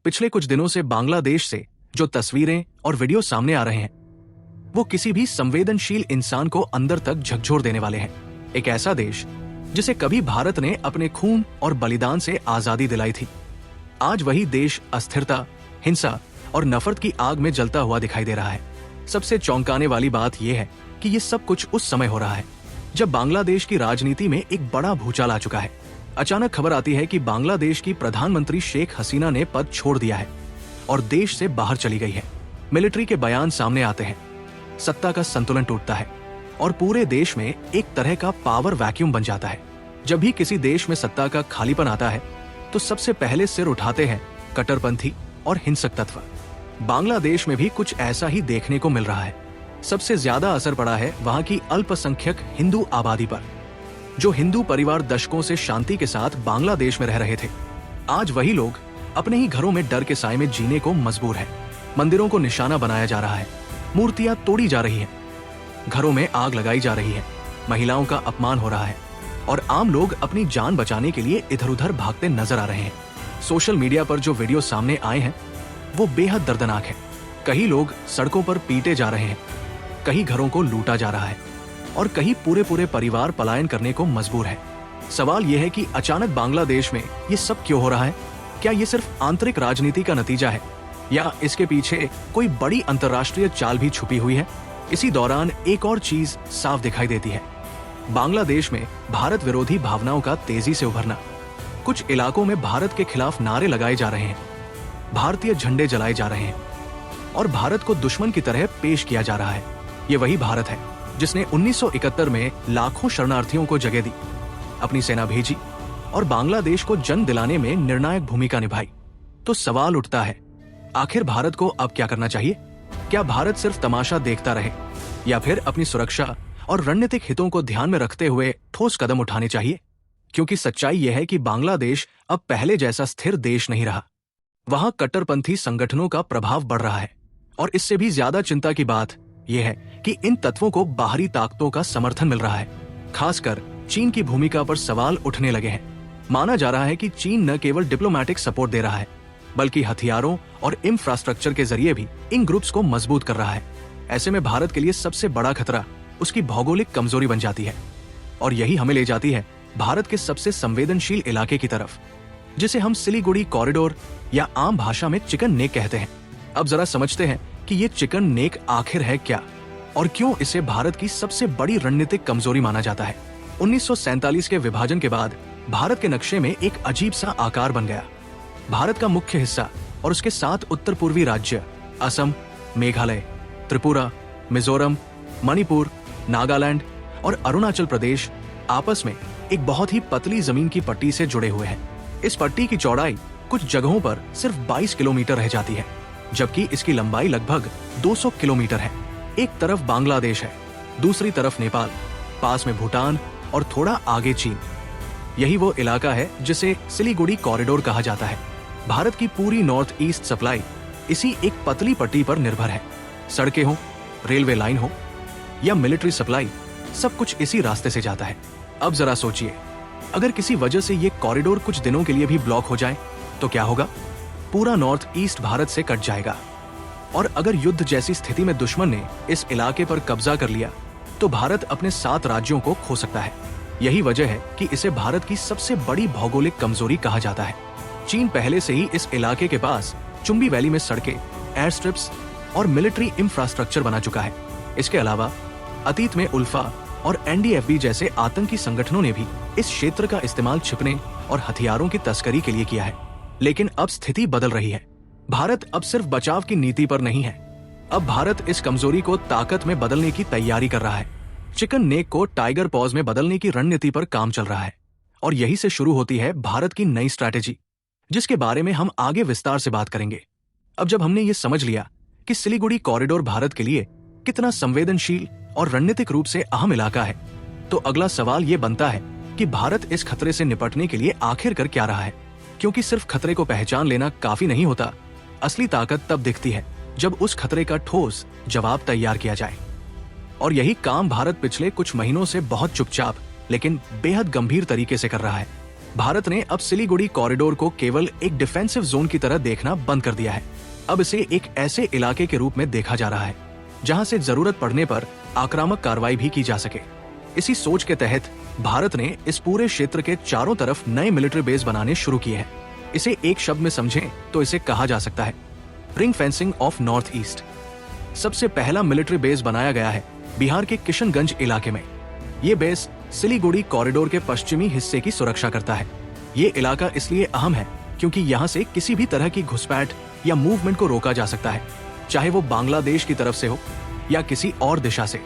पिछले कुछ दिनों से बांग्लादेश से जो तस्वीरें और वीडियो सामने आ रहे हैं वो किसी भी संवेदनशील इंसान को अंदर तक झकझोर देने वाले हैं। एक ऐसा देश जिसे कभी भारत ने अपने खून और बलिदान से आजादी दिलाई थी, आज वही देश अस्थिरता, हिंसा और नफरत की आग में जलता हुआ दिखाई दे रहा है। सबसे चौंकाने वाली बात यह है कि ये सब कुछ उस समय हो रहा है जब बांग्लादेश की राजनीति में एक बड़ा भूचाल आ चुका है। अचानक खबर आती है कि बांग्लादेश की प्रधानमंत्री शेख हसीना ने पद छोड़ दिया है और देश से बाहर चली गई है। मिलिट्री के बयान सामने आते हैं, सत्ता का संतुलन टूटता है और पूरे देश में एक तरह का पावर वैक्यूम बन जाता है। जब भी किसी देश में सत्ता का खालीपन आता है तो सबसे पहले सिर उठाते हैं कट्टरपंथी और हिंसक तत्व। बांग्लादेश में भी कुछ ऐसा ही देखने को मिल रहा है। सबसे ज्यादा असर पड़ा है वहां की अल्पसंख्यक हिंदू आबादी पर। जो हिंदू परिवार दशकों से शांति के साथ बांग्लादेश में रह रहे थे, आज वही लोग अपने ही घरों में डर के साए में जीने को मजबूर हैं। मंदिरों को निशाना बनाया जा रहा है, मूर्तियां तोड़ी जा रही हैं, घरों में आग लगाई जा रही है, महिलाओं का अपमान हो रहा है और आम लोग अपनी जान बचाने के लिए इधर उधर भागते नजर आ रहे हैं। सोशल मीडिया पर जो वीडियो सामने आए हैं वो बेहद दर्दनाक है। कई लोग सड़कों पर पीटे जा रहे हैं, कहीं घरों को लूटा जा रहा है और कहीं पूरे परिवार पलायन करने को मजबूर है। सवाल यह है कि अचानक बांग्लादेश में ये सब क्यों हो रहा है? क्या ये सिर्फ आंतरिक राजनीति का नतीजा है या इसके पीछे कोई बड़ी अंतर्राष्ट्रीय चाल भी छुपी हुई है? इसी दौरान एक और चीज साफ दिखाई देती है, बांग्लादेश में भारत विरोधी भावनाओं का तेजी से उभरना। कुछ इलाकों में भारत के खिलाफ नारे लगाए जा रहे हैं, भारतीय झंडे जलाए जा रहे हैं और भारत को दुश्मन की तरह पेश किया जा रहा है। ये वही भारत है जिसने 1971 में लाखों शरणार्थियों को जगह दी, अपनी सेना भेजी और बांग्लादेश को जन्म दिलाने में निर्णायक भूमिका निभाई। तो सवाल उठता है, आखिर भारत को अब क्या करना चाहिए? क्या भारत सिर्फ तमाशा देखता रहे या फिर अपनी सुरक्षा और रणनीतिक हितों को ध्यान में रखते हुए ठोस कदम उठाने चाहिए? क्योंकि सच्चाई यह है कि बांग्लादेश अब पहले जैसा स्थिर देश नहीं रहा। वहां कट्टरपंथी संगठनों का प्रभाव बढ़ रहा है और इससे भी ज्यादा चिंता की बात यह है कि इन तत्वों को बाहरी ताकतों का समर्थन मिल रहा है। खासकर चीन की भूमिका पर सवाल उठने लगे हैं। माना जा रहा है कि चीन न केवल डिप्लोमेटिक सपोर्ट दे रहा है बल्कि हथियारों और इंफ्रास्ट्रक्चर के जरिए भी इन ग्रुप्स को मजबूत कर रहा है। ऐसे में भारत के लिए सबसे बड़ा खतरा उसकी भौगोलिक कमजोरी बन जाती है और यही हमें ले जाती है भारत के सबसे संवेदनशील इलाके की तरफ, जिसे हम सिलीगुड़ी कॉरिडोर या आम भाषा में चिकन नेक कहते हैं। अब जरा समझते हैं कि ये चिकन नेक आखिर है क्या और क्यों इसे भारत की सबसे बड़ी रणनीतिक कमजोरी माना जाता है। 1947 के विभाजन के बाद भारत के नक्शे में एक अजीब सा आकार बन गया। भारत का मुख्य हिस्सा और उसके 7 उत्तर पूर्वी राज्य असम, मेघालय, त्रिपुरा, मिजोरम, मणिपुर, नागालैंड और अरुणाचल प्रदेश आपस में एक बहुत ही पतली जमीन की पट्टी से जुड़े हुए हैं। इस पट्टी की चौड़ाई कुछ जगहों पर सिर्फ 22 किलोमीटर रह जाती है, जबकि इसकी लंबाई लगभग 200 किलोमीटर है। एक तरफ बांग्लादेश है, दूसरी तरफ नेपाल, पास में भूटान और थोड़ा आगे चीन। यही वो इलाका है जिसे सिलीगुड़ी कॉरिडोर कहा जाता है। भारत की पूरी नॉर्थ ईस्ट सप्लाई इसी एक पतली पट्टी पर निर्भर है। सड़कें हो, रेलवे लाइन हो या मिलिट्री सप्लाई, सब कुछ इसी रास्ते से जाता है। अब जरा सोचिए, अगर किसी वजह से ये कॉरिडोर कुछ दिनों के लिए भी ब्लॉक हो जाए तो क्या होगा? पूरा नॉर्थ ईस्ट भारत से कट जाएगा और अगर युद्ध जैसी स्थिति में दुश्मन ने इस इलाके पर कब्जा कर लिया तो भारत अपने 7 राज्यों को खो सकता है। यही वजह है कि इसे भारत की सबसे बड़ी भौगोलिक कमजोरी कहा जाता है। चीन पहले से ही इस इलाके के पास चुंबी वैली में सड़कें, एयर स्ट्रिप्स और मिलिट्री इंफ्रास्ट्रक्चर बना चुका है। इसके अलावा अतीत में उल्फा और एनडीएफबी जैसे आतंकी संगठनों ने भी इस क्षेत्र का इस्तेमाल छिपने और हथियारों की तस्करी के लिए किया है। लेकिन अब स्थिति बदल रही है। भारत अब सिर्फ बचाव की नीति पर नहीं है, अब भारत इस कमजोरी को ताकत में बदलने की तैयारी कर रहा है। चिकन नेक को टाइगर पॉज में बदलने की रणनीति पर काम चल रहा है और यही से शुरू होती है भारत की नई स्ट्रैटेजी, जिसके बारे में हम आगे विस्तार से बात करेंगे। अब जब हमने ये समझ लिया कि सिलीगुड़ी कॉरिडोर भारत के लिए कितना संवेदनशील और रणनीतिक रूप से अहम इलाका है, तो अगला सवाल ये बनता है कि भारत इस खतरे से निपटने के लिए आखिर कर क्या रहा है। क्योंकि सिर्फ खतरे को पहचान लेना काफी नहीं होता, असली ताकत तब दिखती है जब उस खतरे का ठोस जवाब तैयार किया जाए। और यही काम भारत पिछले कुछ महीनों से बहुत चुपचाप लेकिन बेहद गंभीर तरीके से कर रहा है। भारत ने अब सिलीगुड़ी कॉरिडोर को केवल एक डिफेंसिव जोन की तरह देखना बंद कर दिया है। अब इसे एक ऐसे इलाके के रूप में देखा जा रहा है जहां से जरूरत पड़ने पर आक्रामक कार्रवाई भी की जा सके। इसी सोच के तहत भारत ने इस पूरे क्षेत्र के चारों तरफ नए मिलिट्री बेस बनाने शुरू किए हैं। इसे एक शब्द में समझें तो इसे कहा जा सकता है ring fencing of north east. सबसे पहला मिलिट्री बेस बनाया गया है बिहार के किशनगंज इलाके में। ये बेस सिलीगुड़ी कॉरिडोर के पश्चिमी हिस्से की सुरक्षा करता है। ये इलाका इसलिए अहम है क्योंकि यहाँ से किसी भी तरह की घुसपैठ या मूवमेंट को रोका जा सकता है, चाहे वो बांग्लादेश की तरफ से हो या किसी और दिशा से।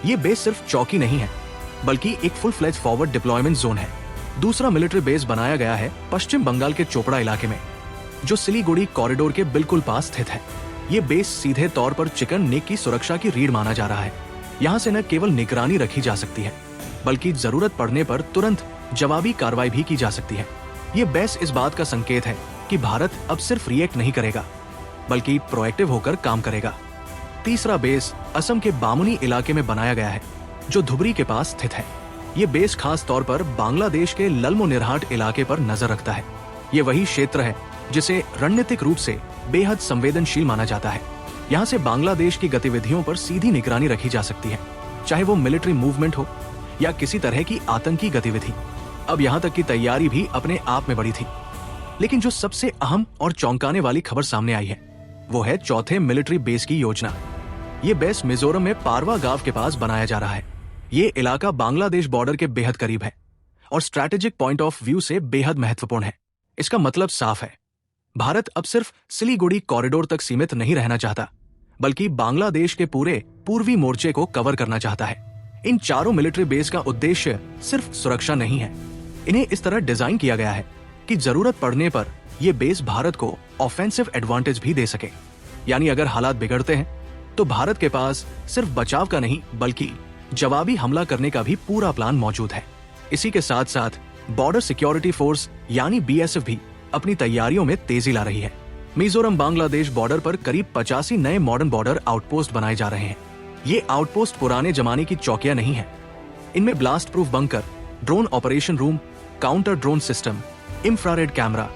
ये बेस सिर्फ चौकी नहीं है बल्कि एक full fledge forward deployment zone है। दूसरा मिलिट्री बेस बनाया गया है पश्चिम बंगाल के चोपड़ा इलाके में, जो सिलीगुड़ी कॉरिडोर के बिल्कुल पास स्थित है। ये बेस सीधे तौर पर चिकन नेक की सुरक्षा की रीढ़ माना जा रहा है। यहाँ से न केवल निगरानी रखी जा सकती है बल्कि जरूरत पड़ने पर तुरंत जवाबी कार्रवाई भी की जा सकती है। ये बेस इस बात का संकेत है कि भारत अब सिर्फ रिएक्ट नहीं करेगा बल्कि प्रोएक्टिव होकर काम करेगा। तीसरा बेस असम के बामुनी इलाके में बनाया गया है, जो धुबरी के पास स्थित है। ये बेस खास तौर पर बांग्लादेश के लल्मोनिरहाट इलाके पर नजर रखता है। ये वही क्षेत्र है जिसे रणनीतिक रूप से बेहद संवेदनशील माना जाता है। यहाँ से बांग्लादेश की गतिविधियों पर सीधी निगरानी रखी जा सकती है, चाहे वो मिलिट्री मूवमेंट हो या किसी तरह की आतंकी गतिविधि। अब यहाँ तक की तैयारी भी अपने आप में बड़ी थी। लेकिन जो सबसे अहम और चौंकाने वाली खबर सामने आई है वो है चौथे मिलिट्री बेस की योजना। ये बेस मिजोरम में पारवा गांव के पास बनाया जा रहा है। ये इलाका बांग्लादेश बॉर्डर के बेहद करीब है और स्ट्रैटेजिक पॉइंट ऑफ व्यू से बेहद महत्वपूर्ण है। इसका मतलब साफ है, भारत अब सिर्फ सिलीगुड़ी कॉरिडोर तक सीमित नहीं रहना चाहता बल्कि बांग्लादेश के पूरे पूर्वी मोर्चे को कवर करना चाहता है। इन चारों मिलिट्री बेस का उद्देश्य सिर्फ सुरक्षा नहीं है। इन्हें इस तरह डिजाइन किया गया है कि जरूरत पड़ने पर ये बेस भारत को ऑफेंसिव एडवांटेज भी दे सके। यानी अगर हालात बिगड़ते हैं तो भारत के पास सिर्फ बचाव का नहीं बल्कि जवाबी हमला करने का भी पूरा प्लान मौजूद है। इसी के साथ साथ बॉर्डर सिक्योरिटी फोर्स यानी बीएसएफ भी अपनी तैयारियों में तेजी ला रही है। मिजोरम बांग्लादेश बॉर्डर पर करीब 85 नए मॉडर्न बॉर्डर आउटपोस्ट बनाए जा रहे हैं। ये आउटपोस्ट पुराने जमाने की चौकियां नहीं है। इनमें blast proof bunker, drone operation room, counter drone system, infrared camera,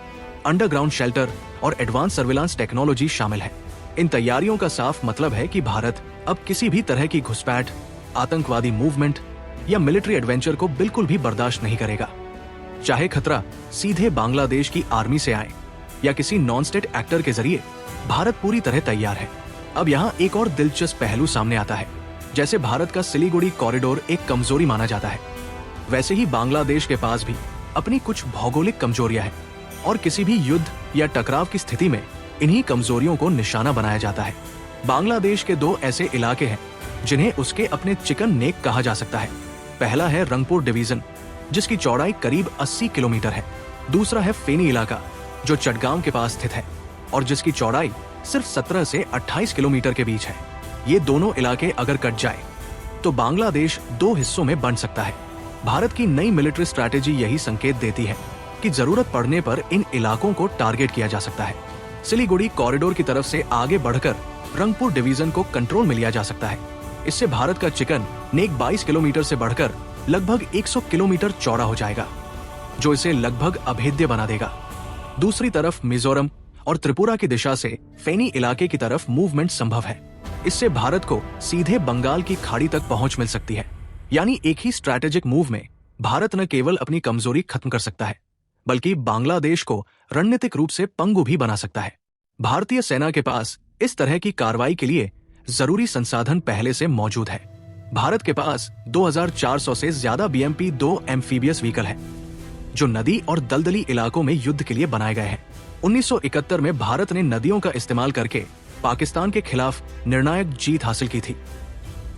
underground shelter और एडवांस सर्विलांस टेक्नोलॉजी शामिल है। इन तैयारियों का साफ मतलब है कि भारत अब किसी भी तरह की घुसपैठ, आतंकवादी मूवमेंट या मिलिट्री एडवेंचर को बिल्कुल भी बर्दाश्त नहीं करेगा। चाहे खतरा सीधे बांग्लादेश की आर्मी से आए या किसी नॉन स्टेट एक्टर के जरिए, भारत पूरी तरह तैयार है। अब यहाँ एक और दिलचस्प पहलू सामने आता है। जैसे भारत का सिलीगुड़ी कॉरिडोर एक कमजोरी माना जाता है, वैसे ही बांग्लादेश के पास भी अपनी कुछ भौगोलिक कमजोरियां हैं और किसी भी युद्ध या टकराव की स्थिति में इन्हीं कमजोरियों को निशाना बनाया जाता है। बांग्लादेश के दो ऐसे इलाके हैं जिन्हें उसके अपने चिकन नेक कहा जा सकता है। पहला है रंगपुर डिवीजन, जिसकी चौड़ाई करीब 80 किलोमीटर है। दूसरा है फेनी इलाका, जो चटगांव के पास स्थित है और जिसकी चौड़ाई सिर्फ 17 से 28 किलोमीटर के बीच है। ये दोनों इलाके अगर कट जाए तो बांग्लादेश दो हिस्सों में बंट सकता है। भारत की नई मिलिट्री स्ट्रैटेजी यही संकेत देती है कि जरूरत पड़ने पर इन इलाकों को टारगेट किया जा सकता है। सिलीगुड़ी कॉरिडोर की तरफ से आगे बढ़कर रंगपुर डिवीजन को कंट्रोल में लिया जा सकता है। इससे भारत का चिकन नेक 22 किलोमीटर से बढ़कर लगभग 100 किलोमीटर चौड़ा हो जाएगा, जो इसे लगभग अभेद्य बना देगा। दूसरी तरफ मिजोरम और त्रिपुरा की दिशा से फेनी इलाके की तरफ मूवमेंट संभव है। इससे भारत को सीधे बंगाल की खाड़ी तक पहुंच मिल सकती है। यानी एक ही स्ट्रैटेजिक मूव में भारत न केवल अपनी कमजोरी खत्म कर सकता है बल्कि बांग्लादेश को रणनीतिक रूप से पंगु भी बना सकता है। भारतीय सेना के पास इस तरह की कार्रवाई के लिए जरूरी संसाधन पहले से मौजूद है। भारत के पास 2400 से ज्यादा BMP-2 एम्फीबियस व्हीकल है, जो नदी और दलदली इलाकों में युद्ध के लिए बनाए गए हैं। 1971 में भारत ने नदियों का इस्तेमाल करके पाकिस्तान के खिलाफ निर्णायक जीत हासिल की थी।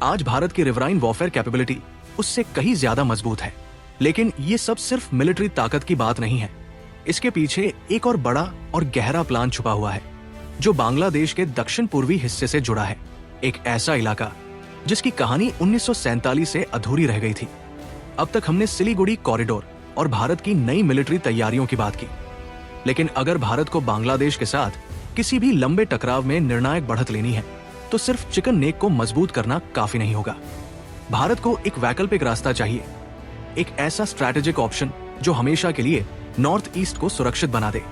आज भारत की रिवराइन वॉरफेयर कैपेबिलिटी उससे कहीं ज्यादा मजबूत है। लेकिन ये सब सिर्फ मिलिट्री ताकत की बात नहीं है। इसके पीछे एक और बड़ा और गहरा प्लान छुपा हुआ है, जो बांग्लादेश के दक्षिण पूर्वी हिस्से से जुड़ा है। एक ऐसा इलाका जिसकी कहानी 1947 से अधूरी रह गई थी। अब तक हमने सिलीगुड़ी कॉरिडोर और भारत की नई मिलिट्री तैयारियों की बात की, लेकिन अगर भारत को बांग्लादेश के साथ किसी भी लंबे टकराव में निर्णायक बढ़त लेनी है तो सिर्फ चिकन नेक को मजबूत करना काफी नहीं होगा। भारत को एक वैकल्पिक रास्ता चाहिए, एक ऐसा स्ट्रैटेजिक ऑप्शन जो हमेशा के लिए नॉर्थ ईस्ट को सुरक्षित बना दे।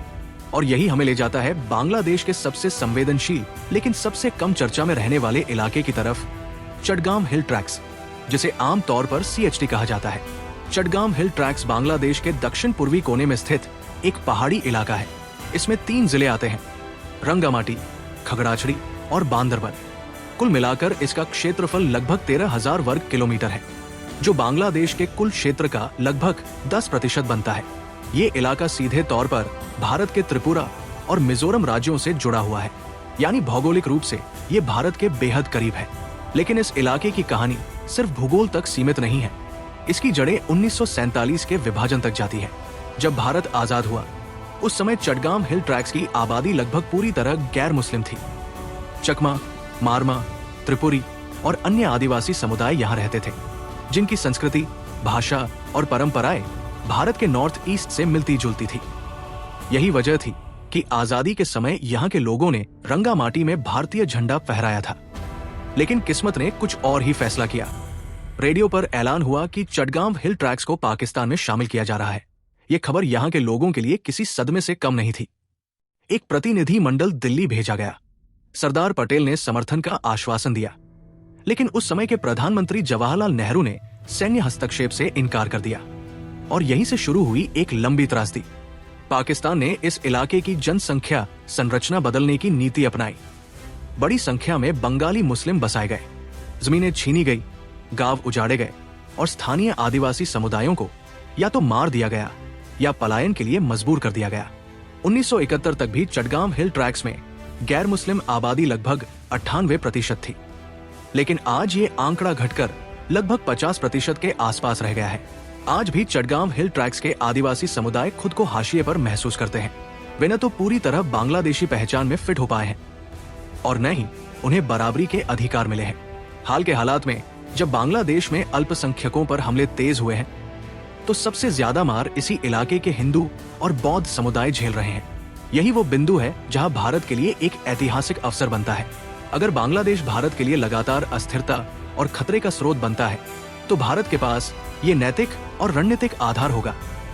और यही हमें ले जाता है बांग्लादेश के सबसे संवेदनशील लेकिन सबसे कम चर्चा में रहने वाले इलाके की तरफ, चटगाम हिल ट्रैक्स, जिसे आम तौर पर CHT कहा जाता है। चटगाम हिल ट्रैक्स बांग्लादेश के दक्षिण पूर्वी कोने में स्थित एक पहाड़ी इलाका है। इसमें 3 जिले आते हैं, रंगामाटी, खगड़ाछड़ी और बांदरबन। कुल मिलाकर इसका क्षेत्रफल लगभग 13,000 वर्ग किलोमीटर है, जो बांग्लादेश के कुल क्षेत्र का लगभग 10% बनता है। ये इलाका सीधे तौर पर भारत के त्रिपुरा और मिजोरम राज्यों से जुड़ा हुआ है, यानी भौगोलिक रूप से ये भारत के बेहद करीब है। लेकिन इस इलाके की कहानी सिर्फ भूगोल तक सीमित नहीं है। इसकी जड़ें 1947 के विभाजन तक जाती है। जब भारत आजाद हुआ, उस समय चटगाम हिल ट्रैक्स की आबादी लगभग पूरी तरह गैर मुस्लिम थी। चकमा, मारमा, त्रिपुरी और अन्य आदिवासी समुदाय यहाँ रहते थे, जिनकी संस्कृति, भाषा और परंपराएं भारत के नॉर्थ ईस्ट से मिलती जुलती थी। यही वजह थी कि आजादी के समय यहाँ के लोगों ने रंगामाटी में भारतीय झंडा फहराया था। लेकिन किस्मत ने कुछ और ही फैसला किया। रेडियो पर ऐलान हुआ कि चटगाम हिल ट्रैक्स को पाकिस्तान में शामिल किया जा रहा है। ये खबर यहाँ के लोगों के लिए किसी सदमे से कम नहीं थी। एक प्रतिनिधि मंडल दिल्ली भेजा गया। सरदार पटेल ने समर्थन का आश्वासन दिया, लेकिन उस समय के प्रधानमंत्री जवाहरलाल नेहरू ने सैन्य हस्तक्षेप से इनकार कर दिया और यहीं से शुरू हुई एक लंबी त्रासदी। पाकिस्तान ने इस इलाके की जनसंख्या संरचना बदलने की नीति अपनाई। बड़ी संख्या में बंगाली मुस्लिम बसाए गए, जमीनें छीनी गई, गांव उजाड़े गए और स्थानीय आदिवासी समुदायों को या तो मार दिया गया या पलायन के लिए मजबूर कर दिया गया। 1971 तक भी चटगाम हिल ट्रैक्स में गैर मुस्लिम आबादी लगभग 98% थी, लेकिन आज ये आंकड़ा घटकर लगभग 50% के आसपास रह गया है। आज भी चटगाम हिल ट्रैक्स के आदिवासी समुदाय खुद को हाशिए पर महसूस करते हैं। वे न तो पूरी तरह बांग्लादेशी पहचान में फिट हो पाए हैं और न ही उन्हें बराबरी के अधिकार मिले हैं। हाल के हालात में जब बांग्लादेश में अल्पसंख्यकों पर हमले तेज हुए हैं, तो सबसे ज्यादा मार इसी इलाके के हिंदू और बौद्ध समुदाय झेल रहे हैं। यही वो बिंदु है जहां भारत के लिए एक ऐतिहासिक अवसर बनता है। अगर बांग्लादेश भारत के लिए लगातार अस्थिरता और खतरे का स्रोत बनता है, तो भारत के पास ये नैतिक और रणनीतिक आधार होगा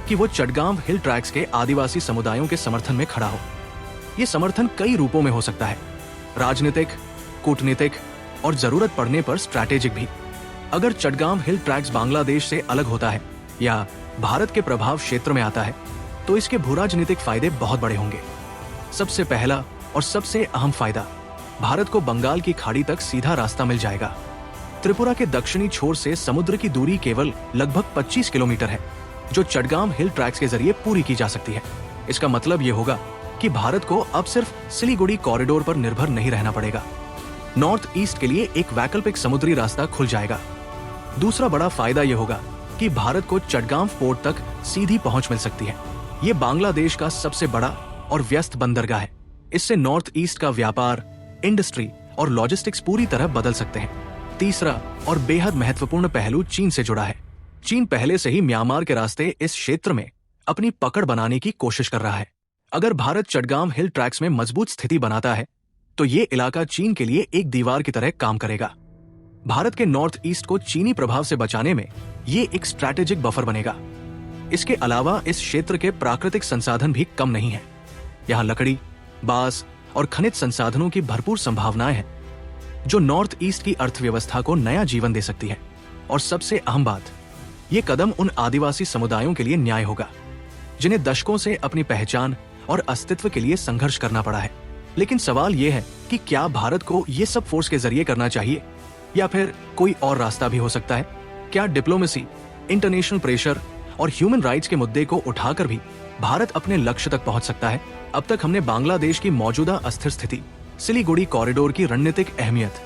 कि वो चटगाम हिल ट्रैक्स के आदिवासी समुदायों के समर्थन में खड़ा हो। ये समर्थन कई रूपों में हो सकता है, राजनीतिक, कूटनीतिक और जरूरत पड़ने पर स्ट्रैटेजिक भी। अगर चटगाम हिल ट्रैक्स बांग्लादेश से अलग होता है या भारत के प्रभाव क्षेत्र में आता है, तो इसके भूराजनीतिक फायदे बहुत बड़े होंगे। सबसे पहला और सबसे अहम फायदा, भारत को बंगाल की खाड़ी तक सीधा रास्ता मिल जाएगा। त्रिपुरा के दक्षिणी छोर से समुद्र की दूरी केवल लगभग 25 किलोमीटर है, जो चटगाम हिल ट्रैक्स के जरिए पूरी की जा सकती है। इसका मतलब ये होगा कि भारत को अब सिर्फ सिलीगुड़ी कॉरिडोर पर निर्भर नहीं रहना पड़ेगा। नॉर्थ ईस्ट के लिए एक वैकल्पिक समुद्री रास्ता खुल जाएगा। दूसरा बड़ा फायदा ये होगा कि भारत को चटगाम पोर्ट तक सीधी पहुंच मिल सकती है। ये बांग्लादेश का सबसे बड़ा और व्यस्त बंदरगाह है। इससे नॉर्थ ईस्ट का व्यापार, इंडस्ट्री और लॉजिस्टिक्स पूरी तरह बदल सकते हैं। तीसरा और बेहद महत्वपूर्ण पहलू चीन से जुड़ा है। चीन पहले से ही म्यांमार के रास्ते इस क्षेत्र में अपनी पकड़ बनाने की कोशिश कर रहा है। अगर भारत चटगाम हिल ट्रैक्स में मजबूत स्थिति बनाता है, तो ये इलाका चीन के लिए एक दीवार की तरह काम करेगा। भारत के नॉर्थ ईस्ट को चीनी प्रभाव से बचाने में ये एक स्ट्रैटेजिक बफर बनेगा। इसके अलावा इस क्षेत्र के प्राकृतिक संसाधन भी कम नहीं है। यहाँ लकड़ी, बांस और खनिज संसाधनों की भरपूर संभावनाएं हैं, जो नॉर्थ ईस्ट की अर्थव्यवस्था को नया जीवन दे सकती है। और सबसे अहम बात, ये कदम उन आदिवासी समुदायों के लिए न्याय होगा, जिन्हें दशकों से अपनी पहचान और अस्तित्व के लिए संघर्ष करना पड़ा है। लेकिन सवाल ये है कि क्या भारत को ये सब फोर्स के जरिए करना चाहिए या फिर कोई और रास्ता भी हो सकता है? क्या डिप्लोमेसी, इंटरनेशनल प्रेशर और ह्यूमन राइट्स के मुद्दे को उठाकर भी भारत अपने लक्ष्य तक पहुंच सकता है? अब तक हमने बांग्लादेश की मौजूदा अस्थिर स्थिति, सिलीगुड़ी कॉरिडोर की रणनीतिक अहमियत,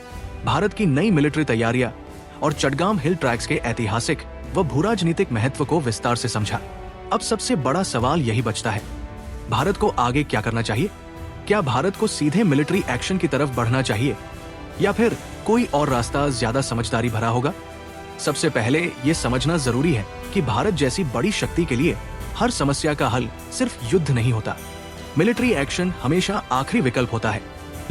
भारत की नई मिलिट्री तैयारियां और चटगाम हिल ट्रैक्स के ऐतिहासिक व भूराजनीतिक महत्व को विस्तार से समझा। अब सबसे बड़ा सवाल यही बचता है, भारत को आगे क्या करना चाहिए? क्या भारत को सीधे मिलिट्री एक्शन की तरफ बढ़ना चाहिए या फिर कोई और रास्ता ज्यादा समझदारी भरा होगा? सबसे पहले ये समझना जरूरी है कि भारत जैसी बड़ी शक्ति के लिए हर समस्या का हल सिर्फ युद्ध नहीं होता। मिलिट्री एक्शन हमेशा आखिरी विकल्प होता है,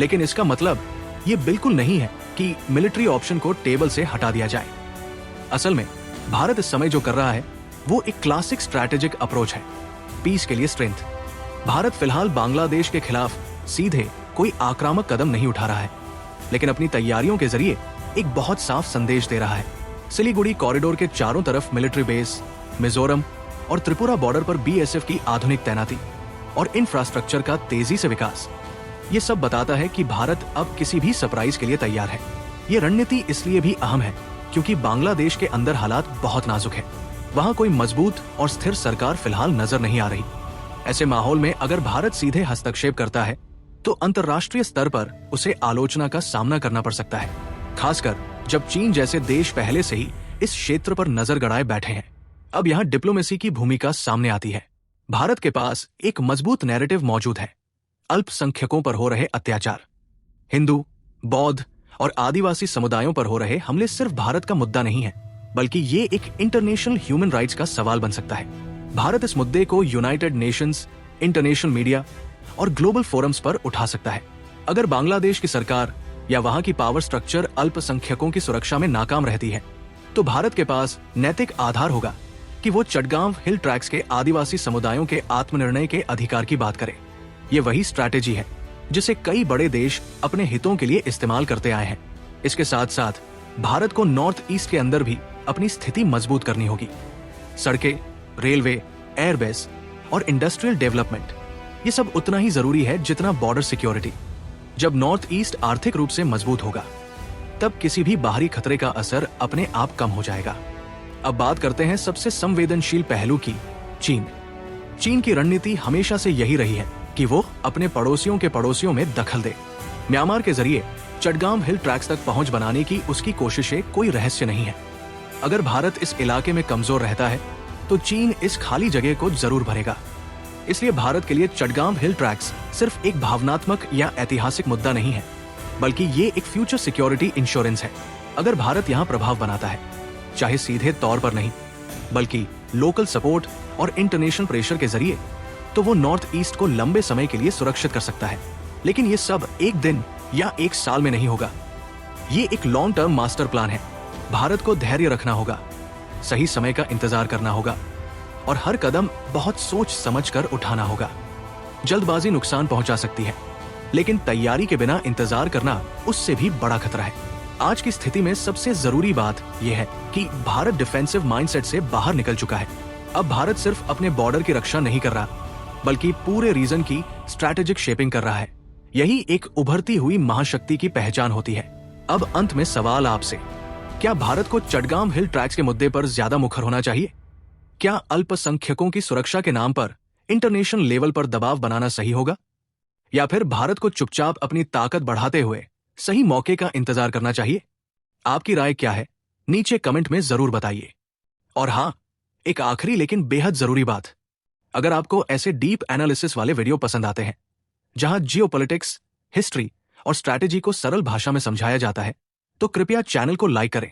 लेकिन इसका मतलब ये बिल्कुल नहीं है कि मिलिट्री ऑप्शन को टेबल से हटा दिया जाए। असल में भारत इस समय जो कर रहा है वो एक क्लासिक स्ट्रैटेजिक अप्रोच है, पीस के लिए स्ट्रेंथ। भारत फिलहाल बांग्लादेश के खिलाफ सीधे कोई आक्रामक कदम नहीं उठा रहा है, लेकिन अपनी तैयारियों के जरिए एक बहुत साफ संदेश दे रहा है। सिलीगुड़ी कॉरिडोर के चारों तरफ मिलिट्री बेस, मिजोरम और त्रिपुरा बॉर्डर पर बीएसएफ की आधुनिक तैनाती और इंफ्रास्ट्रक्चर का तेजी से विकास, ये सब बताता है कि भारत अब किसी भी सरप्राइज के लिए तैयार है। ये रणनीति इसलिए भी अहम है क्योंकि बांग्लादेश के अंदर हालात बहुत नाजुक है। वहां कोई मजबूत और स्थिर सरकार फिलहाल नजर नहीं आ रही। ऐसे माहौल में अगर भारत सीधे हस्तक्षेप करता है तो अंतर्राष्ट्रीय स्तर पर उसे आलोचना का सामना करना पड़ सकता है, खासकर जब चीन जैसे देश पहले से ही इस क्षेत्र पर नजर गड़ाए बैठे हैं। अब यहाँ डिप्लोमेसी की भूमिका सामने आती है। भारत के पास एक मजबूत नैरेटिव मौजूद है। अल्पसंख्यकों पर हो रहे अत्याचार, हिंदू, बौद्ध और आदिवासी समुदायों पर हो रहे हमले सिर्फ भारत का मुद्दा नहीं है, बल्कि ये एक इंटरनेशनल ह्यूमन राइट्स का सवाल बन सकता है। भारत इस मुद्दे को यूनाइटेड नेशंस, इंटरनेशनल मीडिया और ग्लोबल फोरम्स पर उठा सकता है। अगर बांग्लादेश की सरकार या वहां की पावर स्ट्रक्चर अल्पसंख्यकों की सुरक्षा में नाकाम रहती है, तो भारत के पास नैतिक आधार होगा कि वो चटगांव हिल ट्रैक्स के आदिवासी समुदायों के आत्मनिर्णय के अधिकार की बात करे। ये वही स्ट्रैटेजी है जिसे कई बड़े देश अपने हितों के लिए इस्तेमाल करते आए हैं। इसके साथ साथ भारत को नॉर्थ ईस्ट के अंदर भी अपनी स्थिति मजबूत करनी होगी। सड़कें, रेलवे, एयरबेस और इंडस्ट्रियल डेवलपमेंट, ये सब उतना ही जरूरी है जितना बॉर्डर सिक्योरिटी। जब नॉर्थ ईस्ट आर्थिक रूप से मजबूत होगा, तब किसी भी बाहरी खतरे का असर अपने आप कम हो जाएगा। अब बात करते हैं सबसे संवेदनशील पहलू की, चीन। चीन की रणनीति हमेशा से यही रही है कि वो अपने पड़ोसियों के पड़ोसियों में दखल दे। म्यांमार के जरिए चटगांव हिल ट्रैक्स तक पहुंच बनाने की उसकी कोशिशें कोई रहस्य नहीं है। अगर भारत इस इलाके में कमजोर रहता है तो चीन इस खाली जगह को जरूर भरेगा। इसलिए भारत के लिए चटगांव हिल ट्रैक्स सिर्फ एक भावनात्मक या ऐतिहासिक मुद्दा नहीं है, बल्कि ये एक फ्यूचर सिक्योरिटी इंश्योरेंस है। अगर भारत यहाँ प्रभाव बनाता है, चाहे सीधे तौर पर नहीं बल्कि लोकल सपोर्ट और इंटरनेशनल प्रेशर के जरिए, तो वो नॉर्थ ईस्ट को लंबे समय के लिए सुरक्षित कर सकता है। लेकिन ये सब एक दिन या एक साल में नहीं होगा। ये एक लॉन्ग टर्म मास्टर प्लान है। भारत को धैर्य रखना होगा, सही समय का इंतजार करना होगा और हर कदम बहुत सोच समझ कर उठाना होगा। जल्दबाजी नुकसान पहुंचा सकती है, लेकिन तैयारी के बिना इंतजार करना उससे भी बड़ा खतरा है। आज की स्थिति में सबसे जरूरी बात यह है कि भारत डिफेंसिव माइंडसेट से बाहर निकल चुका है। अब भारत सिर्फ अपने बॉर्डर की रक्षा नहीं कर रहा, बल्कि पूरे रीजन की स्ट्रैटेजिक शेपिंग कर रहा है। यही एक उभरती हुई महाशक्ति की पहचान होती है। अब अंत में सवाल आपसे, क्या भारत को चटगांव हिल ट्रैक्स के मुद्दे पर ज्यादा मुखर होना चाहिए? क्या अल्पसंख्यकों की सुरक्षा के नाम पर इंटरनेशनल लेवल पर दबाव बनाना सही होगा, या फिर भारत को चुपचाप अपनी ताकत बढ़ाते हुए सही मौके का इंतजार करना चाहिए? आपकी राय क्या है, नीचे कमेंट में जरूर बताइए। और हाँ, एक आखिरी लेकिन बेहद जरूरी बात, अगर आपको ऐसे डीप एनालिसिस वाले वीडियो पसंद आते हैं जहां जियोपॉलिटिक्स, हिस्ट्री और स्ट्रैटेजी को सरल भाषा में समझाया जाता है, तो कृपया चैनल को लाइक करें,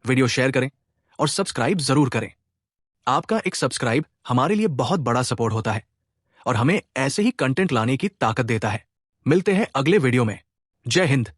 वीडियो शेयर करें और सब्सक्राइब जरूर करें। आपका एक सब्सक्राइब हमारे लिए बहुत बड़ा सपोर्ट होता है और हमें ऐसे ही कंटेंट लाने की ताकत देता है। मिलते हैं अगले वीडियो में। जय हिंद।